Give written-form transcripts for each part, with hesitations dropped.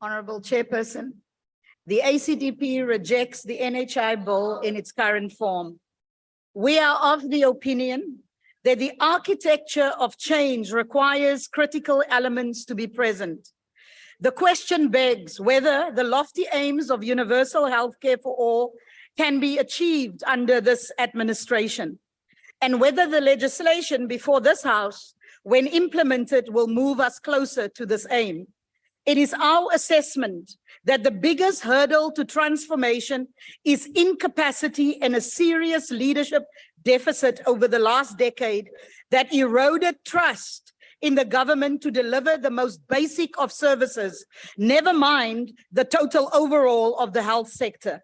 Honorable Chairperson, the ACDP rejects the NHI Bill in its current form. We are of the opinion that the architecture of change requires critical elements to be present. The question begs whether the lofty aims of universal healthcare for all can be achieved under this administration, and whether the legislation before this House, when implemented, will move us closer to this aim. It is our assessment that the biggest hurdle to transformation is incapacity and a serious leadership deficit over the last decade that eroded trust in the government to deliver the most basic of services, never mind the total overall of the health sector.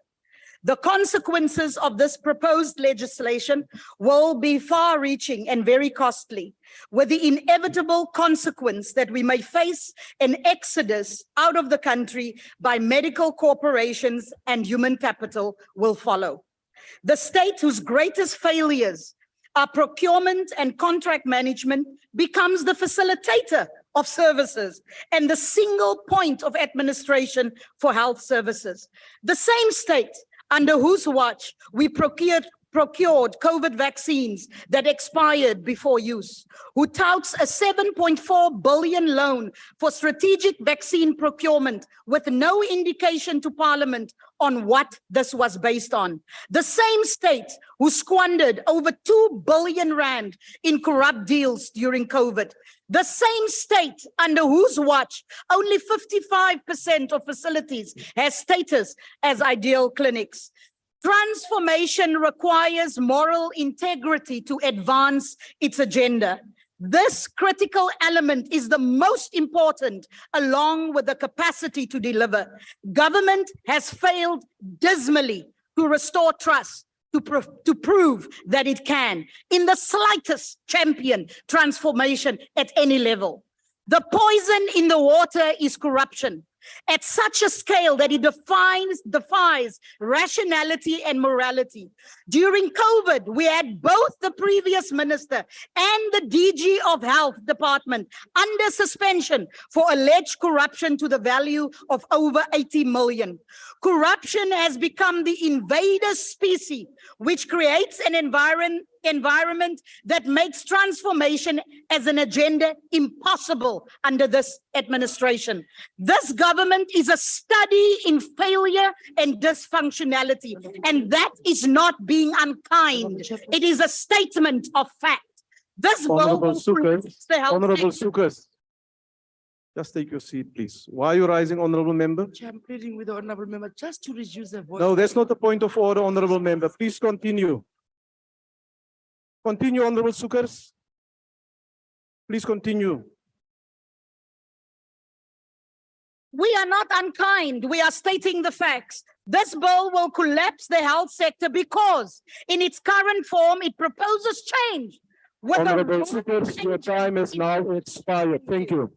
The consequences of this proposed legislation will be far-reaching and very costly, with the inevitable consequence that we may face an exodus out of the country by medical corporations, and human capital will follow. The state whose greatest failures are procurement and contract management becomes the facilitator of services and the single point of administration for health services. The same state under whose watch we procured COVID vaccines that expired before use, who touts a 7.4 billion loan for strategic vaccine procurement with no indication to Parliament on what this was based on. The same state who squandered over 2 billion rand in corrupt deals during COVID. The same state under whose watch only 55% of facilities has status as ideal clinics. Transformation requires moral integrity to advance its agenda. This critical element is the most important, along with the capacity to deliver. Government has failed dismally to restore trust, to prove that it can, in the slightest, champion transformation at any level. The poison in the water is corruption, at such a scale that it defies rationality and morality. During COVID, we had both the previous minister and the DG of Health Department under suspension for alleged corruption to the value of over 80 million. Corruption has become the invader species, which creates an environment that makes transformation as an agenda impossible under this administration. This government is a study in failure and dysfunctionality, and that is not being unkind. It is a statement of fact. This Honorable Sukers, Honorable sector. Sukers, just take your seat, please. Why are you rising, Honorable Member? I'm pleading with the Honorable Member just to reduce the voice. No, that's not the point of order, Honorable Member. Please continue. Continue, Honorable Sukers. Please continue. We are not unkind. We are stating the facts. This bill will collapse the health sector because in its current form, it proposes change. Honorable Sukers, your time is now expired. Thank you.